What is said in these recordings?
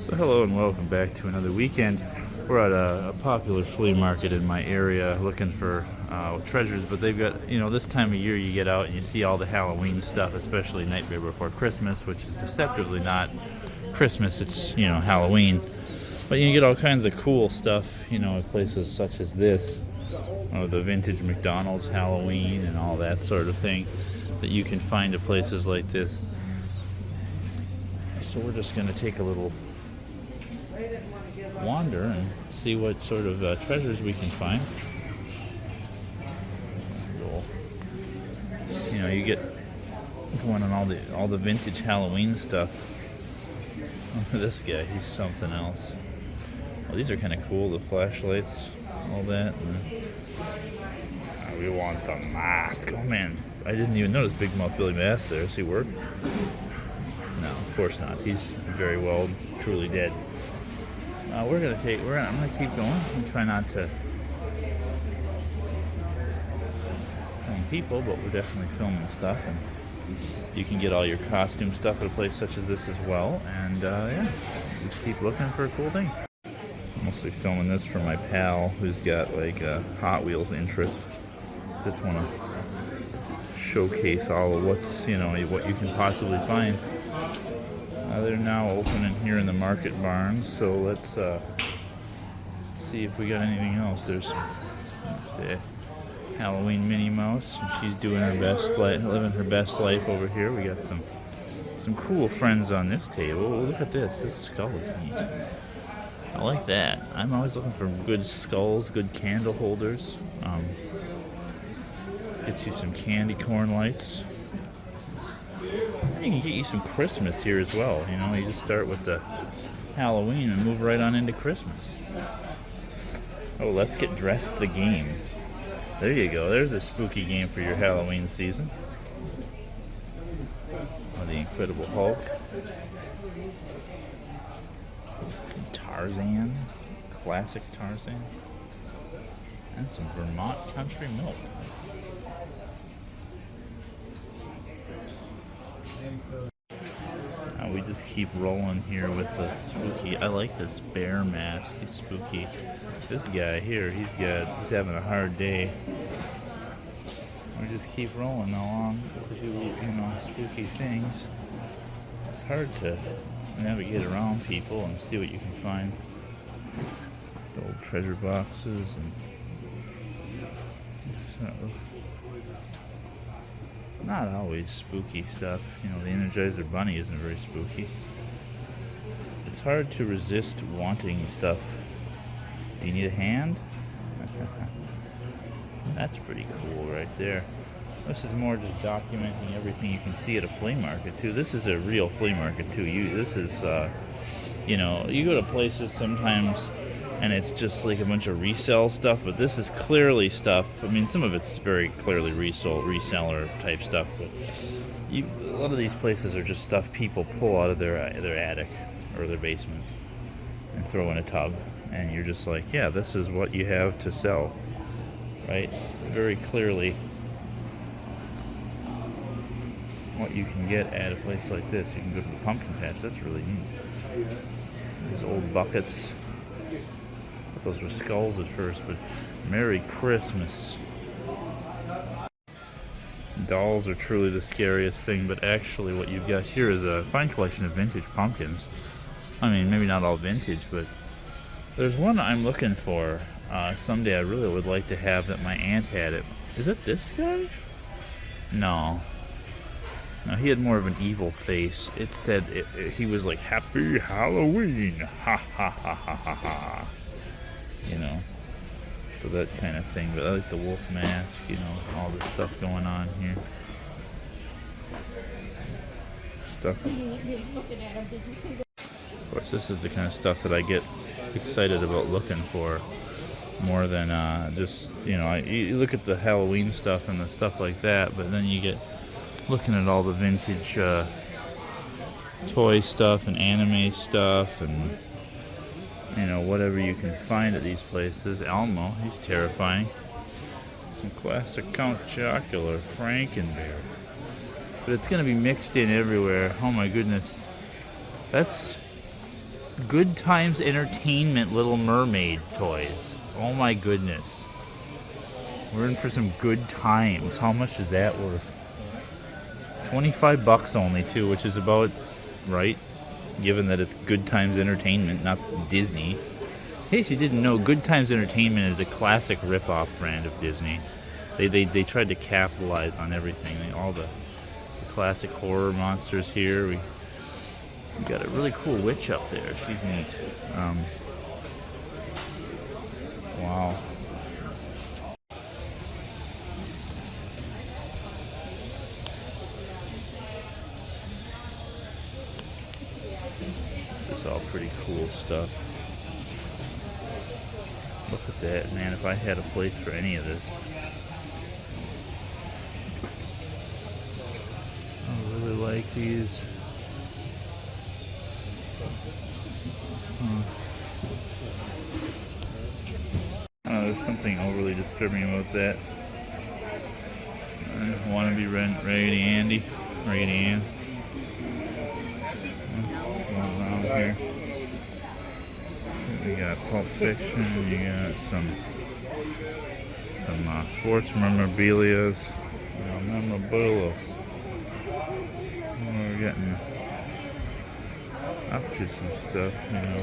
So hello and welcome back to another weekend. We're at a popular flea market in my area looking for treasures, but they've got, this time of year you get out and you see all the Halloween stuff, especially night before Christmas, which is deceptively not Christmas, it's, Halloween. But you get all kinds of cool stuff, at places such as this, the vintage McDonald's Halloween and all that sort of thing that you can find at places like this. So we're just going to take a little wander and see what sort of treasures we can find. You get going on all the vintage Halloween stuff. This guy, he's something else. Well, these are kind of cool, the flashlights, all that. We want the mask. Oh man, I didn't even notice Big Mouth Billy Bass there. Does he work? No, of course not. He's very well, truly dead. I'm gonna keep going and try not to film people, but we're definitely filming stuff, and you can get all your costume stuff at a place such as this as well. And just keep looking for cool things. I'm mostly filming this for my pal who's got like a Hot Wheels interest. Just want to showcase all of what you can possibly find. They're now opening here in the market barn, so let's see if we got anything else. There's the Halloween Minnie Mouse, and she's doing her best life, living her best life over here. We got some cool friends on this table. Oh, look at this. This skull is neat. I like that. I'm always looking for good skulls, good candle holders. Gets you some candy corn lights. You can get you some Christmas here as well. You just start with the Halloween and move right on into Christmas. Oh, let's get dressed the game. There you go. There's a spooky game for your Halloween season. Oh, the Incredible Hulk. Tarzan. Classic Tarzan. And some Vermont country milk. We just keep rolling here with the spooky. I like this bear mask. He's spooky. This guy here, he's having a hard day. We just keep rolling along to do spooky things. It's hard to navigate around people and see what you can find. The old treasure boxes and not always spooky stuff. The Energizer Bunny isn't very spooky. It's hard to resist wanting stuff. Do you need a hand? That's pretty cool right there. This is more just documenting everything you can see at a flea market too. This is a real flea market too. You go to places sometimes and it's just like a bunch of resale stuff, but this is clearly stuff. I mean, some of it's very clearly reseller type stuff, but a lot of these places are just stuff people pull out of their attic or their basement and throw in a tub, and you're just like, yeah, this is what you have to sell, right? Very clearly what you can get at a place like this. You can go to the pumpkin patch. That's really neat. These old buckets. Those were skulls at first, but Merry Christmas. Dolls are truly the scariest thing, but actually what you've got here is a fine collection of vintage pumpkins. I mean, maybe not all vintage, but there's one I'm looking for. Someday I really would like to have that my aunt had it. Is it this guy? No, he had more of an evil face. It said he was like, Happy Halloween, ha ha ha ha ha ha. So that kind of thing. But I like the wolf mask, all this stuff going on here. Of course, this is the kind of stuff that I get excited about looking for more than just, you look at the Halloween stuff and the stuff like that, but then you get looking at all the vintage toy stuff and anime stuff and whatever you can find at these places. Elmo, he's terrifying. Some classic Count Chocula, Frankenbear. But it's going to be mixed in everywhere. Oh my goodness. Good Times Entertainment Little Mermaid toys. Oh my goodness. We're in for some good times. How much is that worth? 25 bucks only too, which is about right, given that it's Good Times Entertainment, not Disney. In case you didn't know, Good Times Entertainment is a classic rip-off brand of Disney. They tried to capitalize on everything. All the classic horror monsters here. We got a really cool witch up there. She's neat. Wow. This is all pretty cool stuff. Look at that, man. If I had a place for any of this. I really like these. I don't know, there's something overly disturbing about that. I want to be Raggedy Andy. Raggedy Ann. Going around here. We got Pulp Fiction. You got some sports memorabilia. Memorabilia. We're getting up to some stuff, you know.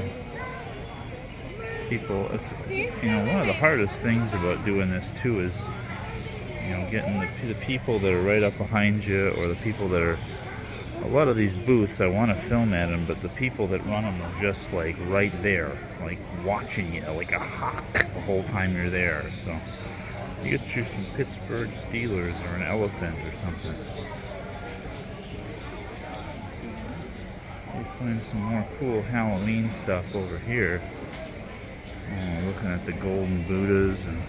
People, it's, you know, one of the hardest things about doing this too is, you know, getting the people that are right up behind you, or the people that are, a lot of these booths, I want to film at them, but the people that run them are just like right there, like watching you, like a hawk the whole time you're there. So you get you some Pittsburgh Steelers or an elephant or something. We find some more cool Halloween stuff over here. Oh, looking at the golden Buddhas and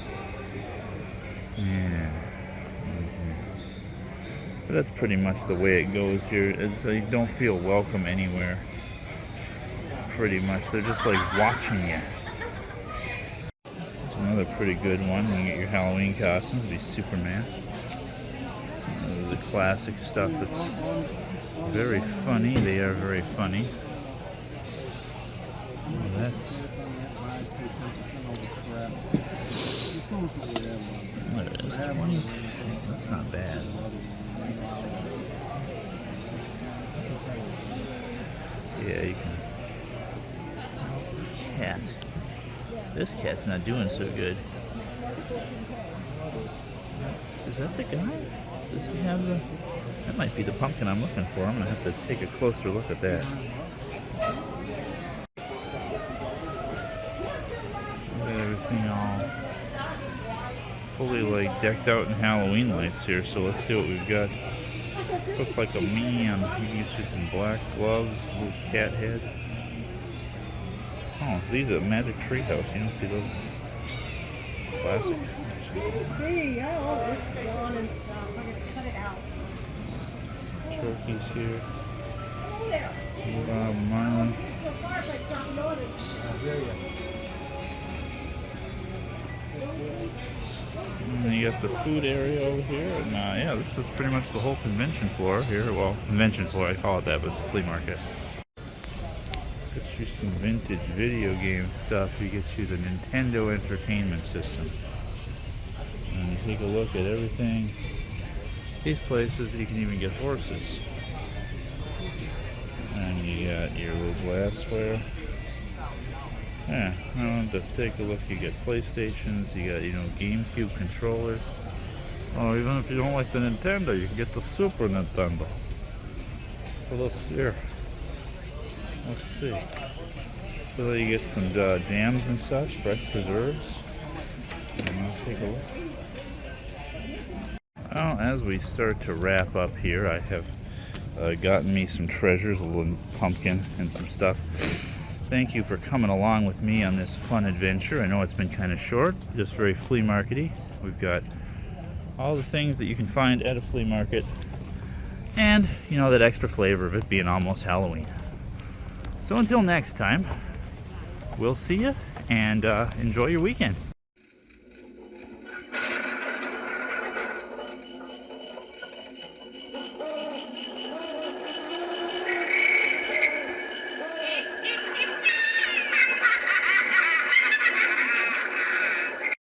yeah. But that's pretty much the way it goes here. You don't feel welcome anywhere. Pretty much, they're just like watching you. There's another pretty good one. You get your Halloween costumes. Be Superman. The classic stuff that's very funny. They are very funny. Well, that's. What it is, 20? That's not bad. Yeah, you can. This cat's not doing so good. Is that the guy? Does he have the... That might be the pumpkin I'm looking for. I'm gonna have to take a closer look at that. Look at everything all fully like decked out in Halloween lights here, so let's see what we've got. Looks like a man. You can get you some black gloves, little cat head. Oh, these are Magic Treehouse. You don't see those? Classic. Turkeys here. Bob Marlin. And then you got the food area over here, and yeah, this is pretty much the whole convention floor here. Well, convention floor, I call it that, but it's a flea market. Get you some vintage video game stuff. You get you the Nintendo Entertainment System. And you take a look at everything. These places, you can even get horses. And you got your little glassware. Yeah, I want to take a look. You get PlayStations, you got, you know, GameCube controllers. Oh, even if you don't like the Nintendo, you can get the Super Nintendo. So let's here. Let's see. So you get some jams and such, fresh preserves. And I'll take a look. Well, as we start to wrap up here, I have gotten me some treasures, a little pumpkin and some stuff. Thank you for coming along with me on this fun adventure. I know it's been kind of short, just very flea market-y. We've got all the things that you can find at a flea market, and, you know, that extra flavor of it being almost Halloween. So until next time, we'll see you, and enjoy your weekend.